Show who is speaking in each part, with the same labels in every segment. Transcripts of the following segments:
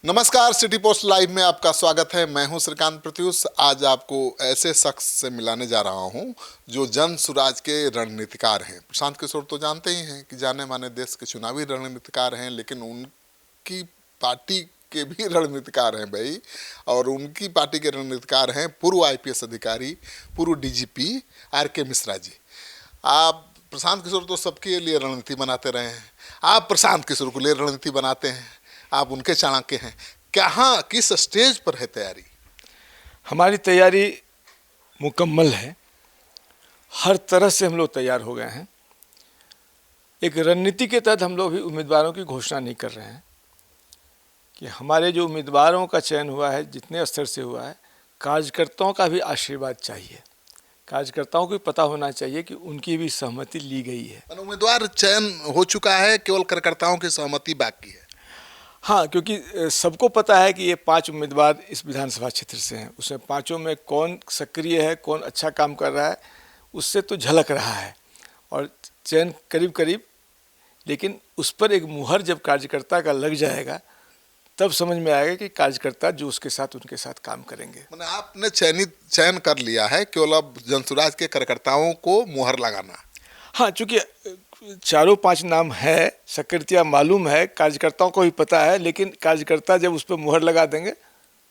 Speaker 1: नमस्कार, city post live में आपका स्वागत है। मैं हूं श्रीकांत प्रत्युष। आज आपको ऐसे शख्स से मिलाने जा रहा हूं जो जन सुराज के रणनीतिकार हैं। प्रशांत किशोर तो जानते ही हैं कि जाने माने देश के चुनावी रणनीतिकार हैं, लेकिन उनकी पार्टी के भी रणनीतिकार हैं भाई। और उनकी पार्टी के रणनीतिकार हैं पूर्व आईपीएस अधिकारी, पूर्व डीजीपी आर.के. मिश्रा जी। आप प्रशांत किशोर तो सबके लिए रणनीति बनाते रहे हैं, आप प्रशांत किशोर को लिए रणनीति बनाते हैं, आप उनके चाणक्य हैं। कहाँ किस स्टेज पर है तैयारी?
Speaker 2: हमारी तैयारी मुकम्मल है, हर तरह से हम लोग तैयार हो गए हैं। एक रणनीति के तहत हम लोग भी उम्मीदवारों की घोषणा नहीं कर रहे हैं कि हमारे जो उम्मीदवारों का चयन हुआ है, जितने स्तर से हुआ है, कार्यकर्ताओं का भी आशीर्वाद चाहिए। कार्यकर्ताओं को भी पता होना चाहिए कि उनकी भी सहमति ली गई है।
Speaker 1: उम्मीदवार चयन हो चुका है, केवल कार्यकर्ताओं की सहमति बाकी है।
Speaker 2: हाँ, क्योंकि सबको पता है कि ये 5 उम्मीदवार इस विधानसभा क्षेत्र से हैं। उसमें 5 में कौन सक्रिय है, कौन अच्छा काम कर रहा है, उससे तो झलक रहा है और चयन करीब करीब। लेकिन उस पर एक मुहर जब कार्यकर्ता का लग जाएगा तब समझ में आएगा कि कार्यकर्ता जो उसके साथ उनके साथ काम करेंगे।
Speaker 1: मैंने आपने चयन कर लिया है, केवल अब जनसुराज के कार्यकर्ताओं को मुहर लगाना।
Speaker 2: हाँ, चूँकि 4-5 नाम है, सक्रियता मालूम है, कार्यकर्ताओं को भी पता है, लेकिन कार्यकर्ता जब उस पर मुहर लगा देंगे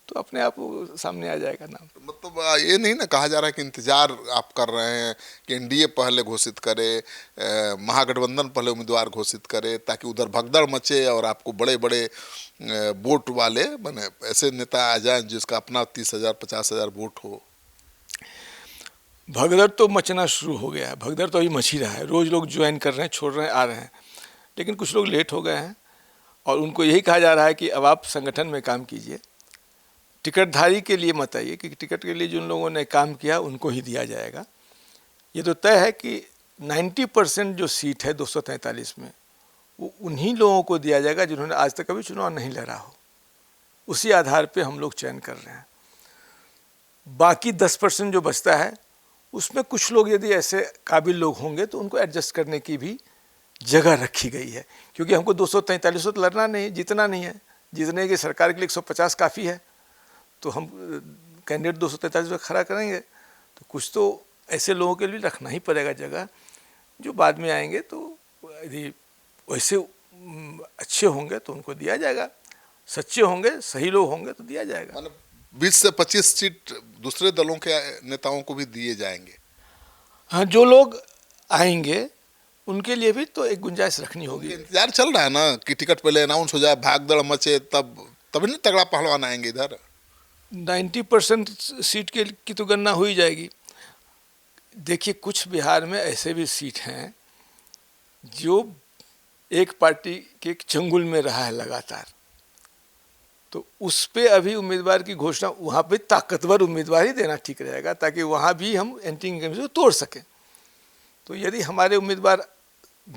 Speaker 2: तो अपने आप वो सामने आ जाएगा नाम।
Speaker 1: मतलब ये नहीं ना कहा जा रहा है कि इंतजार आप कर रहे हैं कि एनडीए पहले घोषित करे, महागठबंधन पहले उम्मीदवार घोषित करे, ताकि उधर भगदड़ मचे और आपको बड़े बड़े वोट वाले बने ऐसे नेता आ जाए जिसका अपना 30,000 50,000 वोट हो।
Speaker 2: भगदड़ तो मचना शुरू हो गया है, भगदड़ तो अभी मच ही रहा है। रोज़ लोग ज्वाइन कर रहे हैं, छोड़ रहे हैं, आ रहे हैं, लेकिन कुछ लोग लेट हो गए हैं और उनको यही कहा जा रहा है कि अब आप संगठन में काम कीजिए, टिकटधारी के लिए मत आइए, क्योंकि टिकट के लिए जिन लोगों ने काम किया उनको ही दिया जाएगा। ये तो तय है कि 90% जो सीट है 243 में, वो उन्हीं लोगों को दिया जाएगा जिन्होंने आज तक कभी चुनाव नहीं लड़ा हो। उसी आधार पे हम लोग चयन कर रहे हैं। बाकी 10% जो बचता है उसमें कुछ लोग यदि ऐसे काबिल लोग होंगे तो उनको एडजस्ट करने की भी जगह रखी गई है, क्योंकि हमको 243 तो लड़ना नहीं, जीतना नहीं है। जीतने की सरकार के लिए 150 काफ़ी है, तो हम कैंडिडेट 243 में खड़ा करेंगे तो कुछ तो ऐसे लोगों के लिए रखना ही पड़ेगा जगह, जो बाद में आएंगे। तो यदि वैसे अच्छे होंगे तो उनको दिया जाएगा, सच्चे होंगे, सही लोग होंगे तो दिया जाएगा।
Speaker 1: 20 से 25 सीट दूसरे दलों के नेताओं को भी दिए जाएंगे।
Speaker 2: हाँ, जो लोग आएंगे उनके लिए भी तो एक गुंजाइश रखनी होगी।
Speaker 1: इंतजार चल रहा है ना कि टिकट पहले अनाउंस हो जाए, भागदड़ मचे, तभी नहीं तगड़ा पहलवान आएंगे इधर।
Speaker 2: 90% सीट की तो गणना हो ही जाएगी। देखिए, कुछ बिहार में ऐसे भी सीट हैं जो एक पार्टी के चंगुल में रहा है लगातार, तो उस पे अभी उम्मीदवार की घोषणा, वहाँ पे ताकतवर उम्मीदवार ही देना ठीक रहेगा, ताकि वहाँ भी हम एंटी इंकम्बेंसी को तोड़ सकें। तो यदि हमारे उम्मीदवार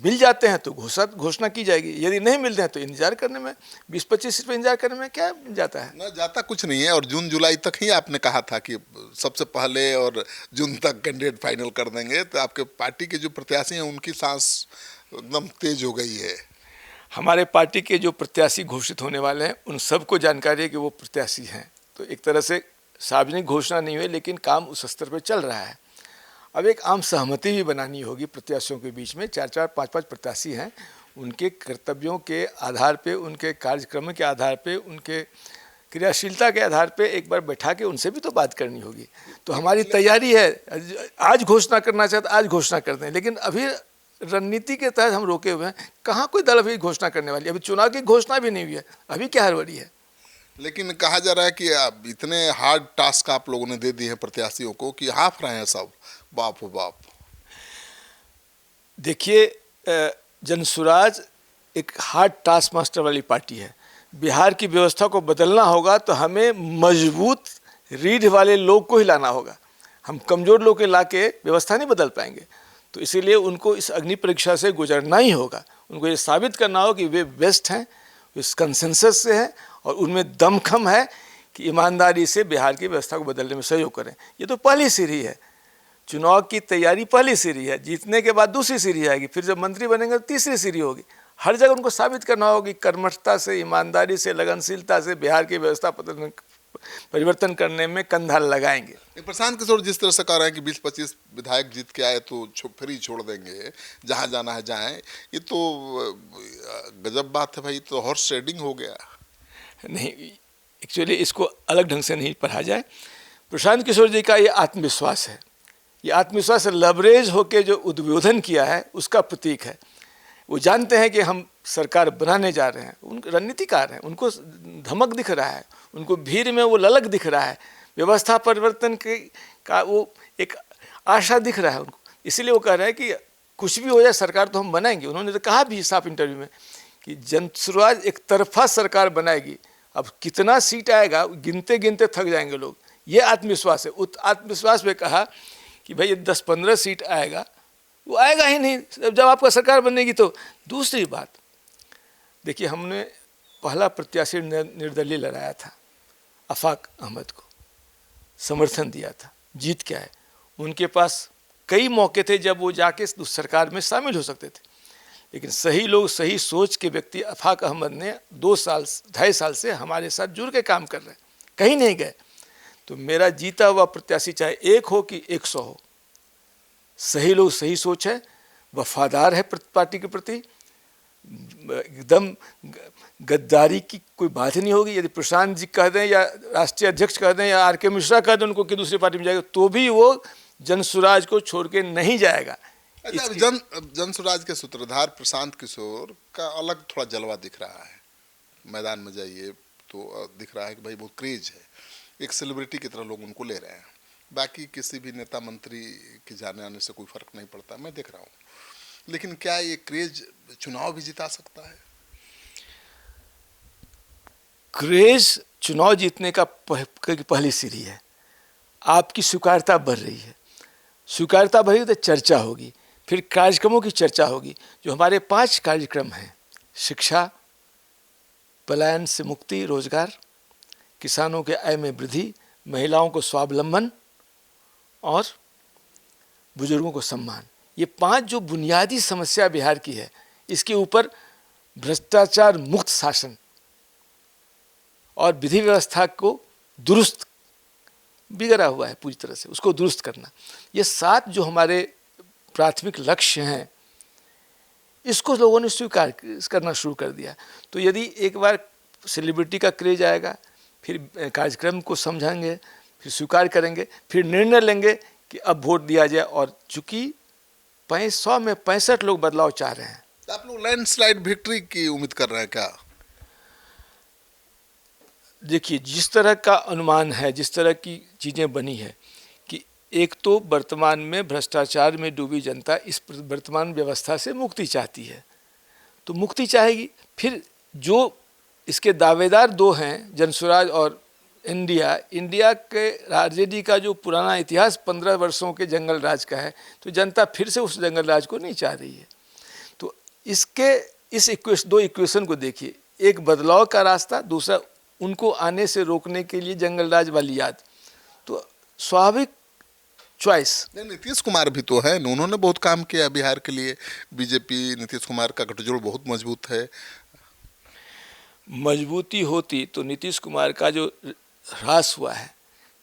Speaker 2: मिल जाते हैं तो घोषणा की जाएगी, यदि नहीं मिलते हैं तो इंतजार करने में, 20-25 सीट पर इंतजार करने में क्या जाता है?
Speaker 1: ना जाता कुछ नहीं है। और जून जुलाई तक ही आपने कहा था कि सबसे पहले और जून तक कैंडिडेट फाइनल कर देंगे, तो आपके पार्टी के जो प्रत्याशी हैं उनकी सांस एकदम तेज हो गई है।
Speaker 2: हमारे पार्टी के जो प्रत्याशी घोषित होने वाले हैं उन सबको जानकारी है कि वो प्रत्याशी हैं, तो एक तरह से सार्वजनिक घोषणा नहीं हुई, लेकिन काम उस स्तर पर चल रहा है। अब एक आम सहमति भी बनानी होगी प्रत्याशियों के बीच में। 4-4, 5-5 प्रत्याशी हैं, उनके कर्तव्यों के आधार पे, उनके कार्यक्रम के आधार पे, उनके क्रियाशीलता के आधार पे एक बार बैठा के उनसे भी तो बात करनी होगी। तो हमारी तैयारी है, आज घोषणा करना चाहते आज घोषणा कर दें, लेकिन अभी रणनीति के तहत हम रोके हुए हैं। कहाँ कोई दल अभी घोषणा करने वाली है? अभी चुनाव की घोषणा भी नहीं हुई है, अभी क्या हड़बड़ी है?
Speaker 1: लेकिन कहा जा रहा है कि आप इतने हार्ड टास्क आप लोगों ने दे दिए हैं प्रत्याशियों को कि हाफ रहे हैं सब। बाप हो बाप।
Speaker 2: देखिए, जनसुराज एक हार्ड टास्क मास्टर वाली पार्टी है। बिहार की व्यवस्था को बदलना होगा तो हमें मजबूत रीढ़ वाले लोग को ही लाना होगा। हम कमज़ोर लोग के ला के व्यवस्था नहीं बदल पाएंगे। तो इसीलिए उनको इस अग्नि परीक्षा से गुजरना ही होगा। उनको ये साबित करना हो कि वे बेस्ट हैं, इस कंसेंसस से हैं और उनमें दमखम है कि ईमानदारी से बिहार की व्यवस्था को बदलने में सहयोग करें। ये तो पहली सीढ़ी है, चुनाव की तैयारी पहली सीढ़ी है। जीतने के बाद दूसरी सीढ़ी आएगी, फिर जब मंत्री बनेंगे तो तीसरी सीढ़ी होगी। हर जगह उनको साबित करना होगा कि कर्मठता से, ईमानदारी से, लगनशीलता से बिहार की व्यवस्था परिवर्तन करने में कंधा लगाएंगे।
Speaker 1: प्रशांत किशोर जिस तरह से कह रहे हैं कि 20-25 विधायक जीत के आए तो फ्री छोड़ देंगे, जहां जाना है जाएं, ये तो गजब बात है भाई, तो हॉर्स ट्रेडिंग हो गया।
Speaker 2: नहीं, एक्चुअली इसको अलग ढंग से नहीं पढ़ा जाए। प्रशांत किशोर जी का ये आत्मविश्वास है, ये आत्मविश्वास लबरेज होकर जो उद्बोधन किया है उसका प्रतीक है। वो जानते हैं कि हम सरकार बनाने जा रहे हैं, उनके रणनीतिकार हैं, उनको धमक दिख रहा है, उनको भीड़ में वो ललक दिख रहा है, व्यवस्था परिवर्तन का वो एक आशा दिख रहा है उनको, इसलिए वो कह रहे हैं कि कुछ भी हो जाए सरकार तो हम बनाएंगे। उन्होंने तो कहा भी साफ इंटरव्यू में कि जनसुराज एक तरफा सरकार बनाएगी, अब कितना सीट आएगा गिनते गिनते थक जाएंगे लोग, ये आत्मविश्वास है। उस आत्मविश्वास में कहा कि भाई 10-15 सीट आएगा, वो आएगा ही नहीं जब आपका सरकार बनेगी। तो दूसरी बात देखिए, हमने पहला प्रत्याशी निर्दलीय लड़ाया था, आफाक अहमद को समर्थन दिया था, जीत के आए। उनके पास कई मौके थे जब वो जाके उस सरकार में शामिल हो सकते थे, लेकिन सही लोग, सही सोच के व्यक्ति आफाक अहमद ने 2-2.5 साल से हमारे साथ जुड़ के काम कर रहे हैं, कहीं नहीं गए। तो मेरा जीता हुआ प्रत्याशी चाहे 1 हो कि 100 हो, सही लोग, सही सोच है, वफादार है पार्टी के प्रति, एकदम गद्दारी की कोई बात ही नहीं होगी। यदि प्रशांत जी कह दें या राष्ट्रीय अध्यक्ष कह दें या आर.के. मिश्रा कह दें उनको कि दूसरी पार्टी में जाएगा, तो भी वो जनसुराज को छोड़ के नहीं जाएगा।
Speaker 1: अच्छा, जनसुराज के सूत्रधार प्रशांत किशोर का अलग थोड़ा जलवा दिख रहा है, मैदान में जाइए तो दिख रहा है कि भाई बहुत क्रेज है, एक सेलिब्रिटी की तरह लोग उनको ले रहे हैं। बाकी किसी भी नेता मंत्री के जाने आने से कोई फर्क नहीं पड़ता, मैं देख रहा हूँ। लेकिन क्या ये क्रेज चुनाव भी जिता सकता है?
Speaker 2: क्रेज चुनाव जीतने का पहली सीढ़ी है। आपकी स्वीकार्यता बढ़ रही है, स्वीकार्यता बढ़ी तो चर्चा होगी, फिर कार्यक्रमों की चर्चा होगी। जो हमारे 5 कार्यक्रम हैं, शिक्षा, पलायन से मुक्ति, रोजगार, किसानों के आय में वृद्धि, महिलाओं को स्वावलंबन और बुजुर्गों को सम्मान, ये 5 जो बुनियादी समस्या बिहार की है, इसके ऊपर भ्रष्टाचार मुक्त शासन और विधि व्यवस्था को दुरुस्त, बिगड़ा हुआ है पूरी तरह से, उसको दुरुस्त करना, ये 7 जो हमारे प्राथमिक लक्ष्य हैं, इसको लोगों ने स्वीकार करना शुरू कर दिया। तो यदि एक बार सेलिब्रिटी का क्रेज आएगा, फिर कार्यक्रम को समझेंगे, फिर स्वीकार करेंगे, फिर निर्णय लेंगे कि अब वोट दिया जाए। और चूंकि 100 में 65 लोग बदलाव चाह रहे हैं।
Speaker 1: तो आप लोग लैंडस्लाइड विक्ट्री की उम्मीद कर रहे हैं क्या?
Speaker 2: देखिए, जिस तरह का अनुमान है, जिस तरह की चीज़ें बनी है कि एक तो वर्तमान में भ्रष्टाचार में डूबी जनता इस वर्तमान व्यवस्था से मुक्ति चाहती है, तो मुक्ति चाहेगी। फिर जो इसके दावेदार 2 हैं, जनसुराज और इंडिया के आरजेडी का जो पुराना इतिहास 15 वर्षों के जंगल राज का है, तो जनता फिर से उस जंगल राज को नहीं चाह रही है। तो इस 2 इक्वेशन को देखिए, एक बदलाव का रास्ता, दूसरा उनको आने से रोकने के लिए जंगल राज वाली याद। तो स्वाभाविक चॉइस।
Speaker 1: नीतीश कुमार भी तो है, उन्होंने बहुत काम किया बिहार के लिए। बीजेपी नीतीश कुमार का गठजोड़ बहुत मजबूत है।
Speaker 2: मजबूती होती तो नीतीश कुमार का जो ह्रास हुआ है,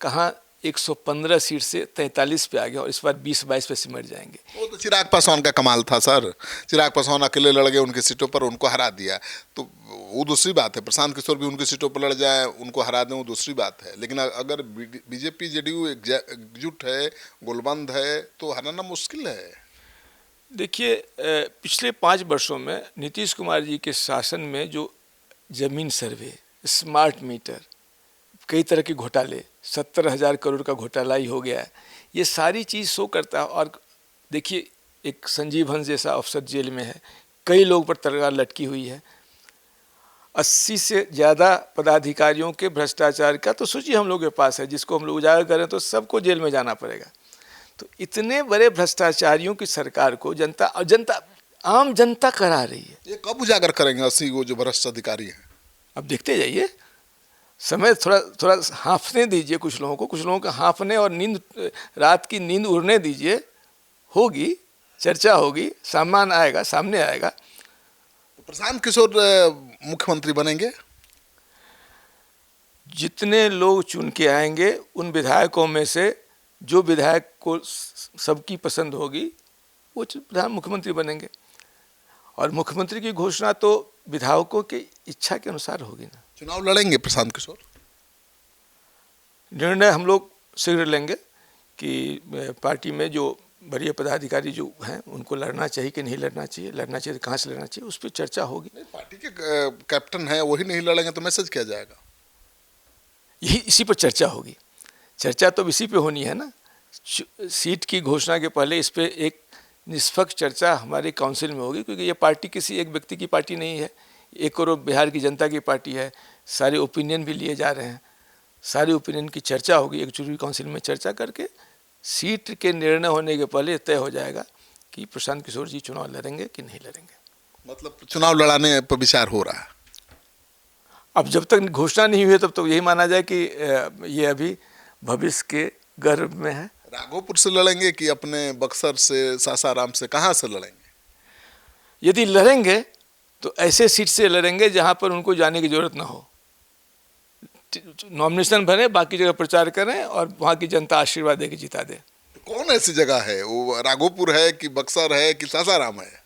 Speaker 2: कहाँ 115 सीट से 43 पे आ गया और इस बार 20-22 पे सिमट जाएंगे।
Speaker 1: वो तो चिराग पासवान का कमाल था सर, चिराग पासवान अकेले लड़ गए उनकी सीटों पर, उनको हरा दिया, तो वो दूसरी बात है। प्रशांत किशोर भी उनकी सीटों पर लड़ जाए, उनको हरा दें, वो दूसरी बात है। लेकिन अगर बीजेपी जेडीयू एकजुट है, गोलबंद है, तो हराना मुश्किल है।
Speaker 2: देखिए, पिछले 5 वर्षों में नीतीश कुमार जी के शासन में जो ज़मीन सर्वे, स्मार्ट मीटर, कई तरह के घोटाले, 70,000 करोड़ का घोटाला ही हो गया है, ये सारी चीज़ शो करता है। और देखिए, एक संजीव हंस जैसा अफसर जेल में है, कई लोग पर तलवार लटकी हुई है, 80 से ज़्यादा पदाधिकारियों के भ्रष्टाचार का तो सूची हम लोग के पास है, जिसको हम लोग उजागर करें तो सबको जेल में जाना पड़ेगा। तो इतने बड़े भ्रष्टाचारियों की सरकार को आम जनता करा रही है।
Speaker 1: ये कब उजागर करेंगे 80 वो जो भ्रष्ट अधिकारी हैं?
Speaker 2: अब देखते जाइए, समय थोड़ा हाँफने दीजिए कुछ लोगों को, कुछ लोगों को हाँफने और रात की नींद उड़ने दीजिए, होगी चर्चा, होगी, सामने आएगा।
Speaker 1: प्रशांत किशोर मुख्यमंत्री बनेंगे?
Speaker 2: जितने लोग चुन के आएंगे उन विधायकों में से जो विधायक को सबकी पसंद होगी वो प्रधान मुख्यमंत्री बनेंगे। और मुख्यमंत्री की घोषणा तो विधायकों की इच्छा के अनुसार होगी ना।
Speaker 1: चुनाव लड़ेंगे प्रशांत किशोर?
Speaker 2: निर्णय हम लोग शीघ्र लेंगे कि पार्टी में जो वरीय पदाधिकारी जो हैं उनको लड़ना चाहिए कि नहीं लड़ना चाहिए, लड़ना चाहिए तो कहाँ से लड़ना चाहिए, उस पर चर्चा होगी।
Speaker 1: नहीं, पार्टी के कैप्टन है वही नहीं लड़ेंगे तो मैसेज किया जाएगा?
Speaker 2: यही इसी पर चर्चा होगी। चर्चा तो इसी पे होनी है ना। सीट की घोषणा के पहले इस पे एक निष्पक्ष चर्चा हमारे काउंसिल में होगी, क्योंकि ये पार्टी किसी एक व्यक्ति की पार्टी नहीं है, 1 करोड़ बिहार की जनता की पार्टी है। सारे ओपिनियन भी लिए जा रहे हैं, सारे ओपिनियन की चर्चा होगी। एक एक्जीक्यूटिव काउंसिल में चर्चा करके सीट के निर्णय होने के पहले तय हो जाएगा कि प्रशांत किशोर जी चुनाव लड़ेंगे कि नहीं लड़ेंगे।
Speaker 1: मतलब चुनाव लड़ाने पर विचार हो रहा है?
Speaker 2: अब जब तक घोषणा नहीं हुई तब तो यही माना जाए कि ये अभी भविष्य के गर्भ में है।
Speaker 1: राघोपुर से लड़ेंगे कि अपने बक्सर से, सासाराम से, कहाँ से लड़ेंगे?
Speaker 2: यदि लड़ेंगे तो ऐसे सीट से लड़ेंगे जहां पर उनको जाने की जरूरत ना हो। नॉमिनेशन भरें, बाकी जगह प्रचार करें और वहां की जनता आशीर्वाद दे के जिता दे।
Speaker 1: कौन ऐसी जगह है? वो राघोपुर है कि बक्सर है कि सासाराम है?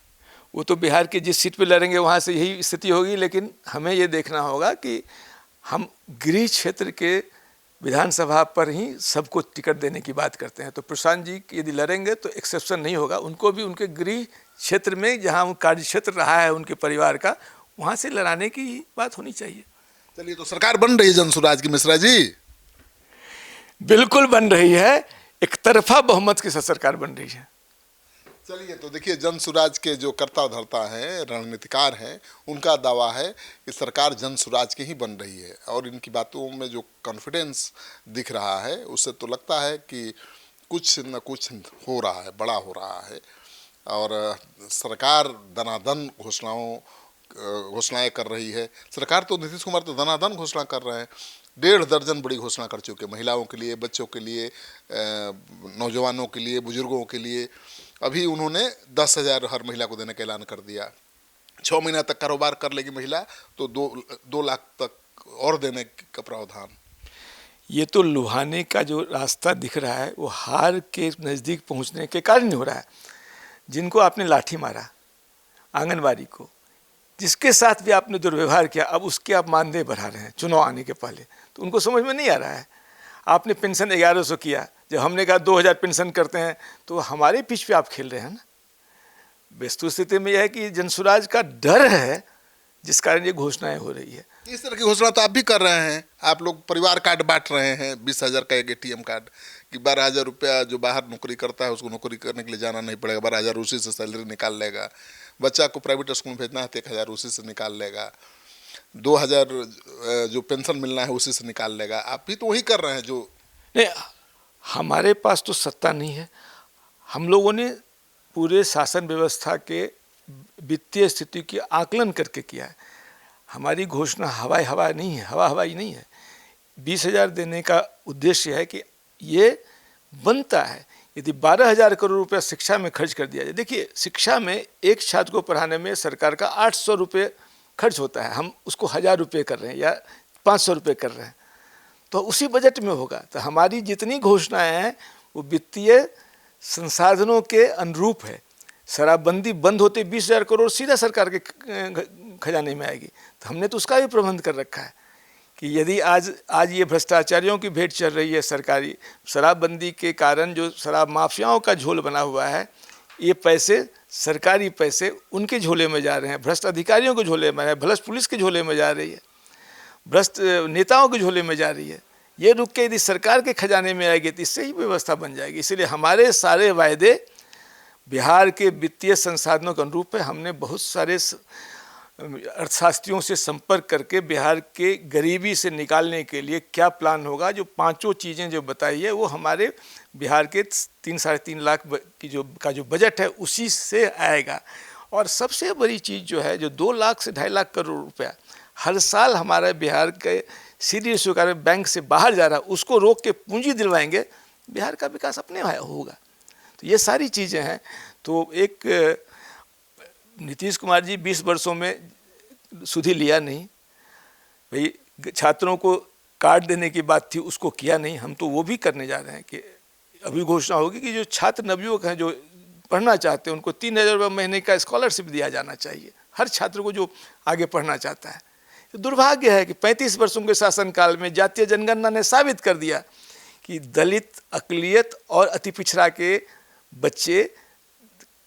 Speaker 2: वो तो बिहार की जिस सीट पे लड़ेंगे वहाँ से यही स्थिति होगी, लेकिन हमें ये देखना होगा कि हम गृह क्षेत्र के विधानसभा पर ही सबको टिकट देने की बात करते हैं। तो प्रशांत जी यदि लड़ेंगे तो एक्सेप्शन नहीं होगा, उनको भी उनके गृह क्षेत्र में जहाँ वो कार्य क्षेत्र रहा है उनके परिवार का, वहाँ से लड़ाने की बात होनी चाहिए।
Speaker 1: चलिए, तो सरकार बन रही है जनसुराज की मिश्रा जी?
Speaker 2: बिल्कुल बन रही है, एक तरफा बहुमत के साथ सरकार बन रही है।
Speaker 1: चलिए, तो देखिए, जनसुराज के जो कर्ता धर्ता हैं, रणनीतिकार हैं, उनका दावा है कि सरकार जनसुराज की ही बन रही है। और इनकी बातों में जो कॉन्फिडेंस दिख रहा है उससे तो लगता है कि कुछ न कुछ हो रहा है, बड़ा हो रहा है। और सरकार दनादन घोषणाएं कर रही है। सरकार तो, नीतीश कुमार तो दनादन घोषणा कर रहे हैं। 1.5 दर्जन बड़ी घोषणा कर चुके, महिलाओं के लिए, बच्चों के लिए, नौजवानों के लिए, बुजुर्गों के लिए। अभी उन्होंने 10,000 हर महिला को देने का ऐलान कर दिया। 6 महीना तक कारोबार कर लेगी महिला तो 2 लाख तक और देने का प्रावधान।
Speaker 2: ये तो लुभाने का जो रास्ता दिख रहा है वो हार के नज़दीक पहुंचने के कारण हो रहा है। जिनको आपने लाठी मारा, आंगनबाड़ी को, जिसके साथ भी आपने दुर्व्यवहार किया, अब उसके आप मानदेय बढ़ा रहे हैं चुनाव आने के पहले, तो उनको समझ में नहीं आ रहा है। आपने पेंशन 1100 किया, जब हमने कहा 2000 पेंशन करते हैं तो हमारे पिच पे आप खेल रहे हैं ना। वस्तु स्थिति में यह है कि जनसुराज का डर है जिस कारण ये घोषणाएं हो रही है।
Speaker 1: इस तरह की घोषणा तो आप भी कर रहे हैं। आप लोग परिवार कार्ड बांट रहे हैं, 20,000 का एक ATM कार्ड, कि 12,000 रुपया जो बाहर नौकरी करता है उसको नौकरी करने के लिए जाना नहीं पड़ेगा, 12,000 उसी से सैलरी निकाल लेगा। बच्चा को प्राइवेट स्कूल में भेजना है तो 1,000 उसी से निकाल लेगा। 2,000 जो पेंशन मिलना है उसी से निकाल लेगा। आप भी तो वही कर रहे हैं जो।
Speaker 2: नहीं, हमारे पास तो सत्ता नहीं है। हम लोगों ने पूरे शासन व्यवस्था के वित्तीय स्थिति की आकलन करके किया है। हमारी घोषणा हवाई नहीं है, हवाई नहीं है। 20,000 देने का उद्देश्य है कि ये बनता है। यदि 12,000 करोड़ रुपया शिक्षा में खर्च कर दिया जाए, देखिए शिक्षा में एक छात्र को पढ़ाने में सरकार का 800 रुपये खर्च होता है, हम उसको 1,000 रुपये कर रहे हैं या 500 रुपये कर रहे हैं, तो उसी बजट में होगा। तो हमारी जितनी घोषणाएं हैं वो वित्तीय संसाधनों के अनुरूप है। शराबबंदी बंद होते 20,000 करोड़ सीधा सरकार के खजाने में आएगी, तो हमने तो उसका भी प्रबंध कर रखा है कि यदि आज ये भ्रष्टाचारियों की भेंट चल रही है सरकारी, शराबबंदी के कारण जो शराब माफियाओं का झोल बना हुआ है, ये पैसे, सरकारी पैसे उनके झोले में जा रहे हैं, भ्रष्ट अधिकारियों के झोले में है, भ्रष्ट पुलिस के झोले में जा रही है, भ्रष्ट नेताओं के झोले में जा रही है। ये रुक के यदि सरकार के खजाने में आएगी तो इससे ही व्यवस्था बन जाएगी। इसीलिए हमारे सारे वायदे बिहार के वित्तीय संसाधनों के अनुरूप है। हमने बहुत सारे अर्थशास्त्रियों से संपर्क करके बिहार के गरीबी से निकालने के लिए क्या प्लान होगा, जो 5 चीज़ें जो बताई है वो हमारे बिहार के 3-3.5 लाख का जो बजट है उसी से आएगा। और सबसे बड़ी चीज़ जो है, जो 2 लाख से 2.5 लाख करोड़ रुपया हर साल हमारे बिहार के सीधी स्वीकार बैंक से बाहर जा रहा है, उसको रोक के पूंजी दिलवाएंगे, बिहार का विकास अपने होगा। तो ये सारी चीज़ें हैं। तो एक नीतीश कुमार जी 20 वर्षों में सुधि लिया नहीं भाई, छात्रों को कार्ड देने की बात थी उसको किया नहीं। हम तो वो भी करने जा रहे हैं कि अभी घोषणा होगी कि जो छात्र नवयुवक हैं जो पढ़ना चाहते हैं उनको 3,000 रुपये महीने का स्कॉलरशिप दिया जाना चाहिए, हर छात्र को जो आगे पढ़ना चाहता है। तो दुर्भाग्य है कि 35 वर्षों के शासनकाल में जातीय जनगणना ने साबित कर दिया कि दलित, अक़लियत और अति पिछड़ा के बच्चे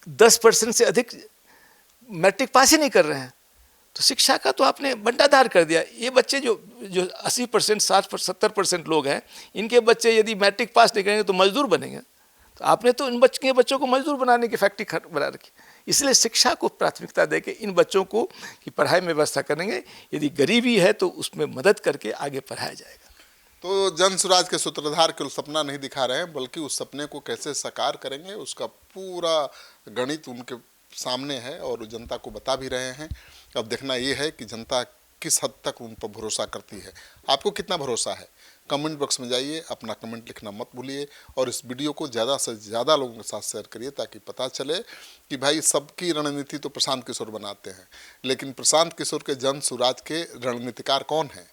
Speaker 2: 10% से अधिक मैट्रिक पास ही नहीं कर रहे हैं। तो शिक्षा का तो आपने बंटाधार कर दिया। ये बच्चे जो 80%, 60-70% लोग हैं, इनके बच्चे यदि मैट्रिक पास नहीं करेंगे तो मजदूर बनेंगे। तो आपने तो इन बच्चों को मजदूर बनाने की फैक्ट्री बना रखी। इसलिए शिक्षा को प्राथमिकता देके इन बच्चों को की पढ़ाई में व्यवस्था करेंगे। यदि गरीबी है तो उसमें मदद करके आगे पढ़ाया जाएगा।
Speaker 1: तो जन सुराज के सूत्रधार केवल सपना नहीं दिखा रहे हैं, बल्कि उस सपने को कैसे साकार करेंगे उसका पूरा गणित उनके सामने है और जनता को बता भी रहे हैं। अब देखना ये है कि जनता किस हद तक उन पर भरोसा करती है। आपको कितना भरोसा है? कमेंट बॉक्स में जाइए, अपना कमेंट लिखना मत भूलिए और इस वीडियो को ज़्यादा से ज़्यादा लोगों के साथ शेयर करिए ताकि पता चले कि भाई सबकी रणनीति तो प्रशांत किशोर बनाते हैं, लेकिन प्रशांत किशोर के जन सुराज के रणनीतिकार कौन हैं।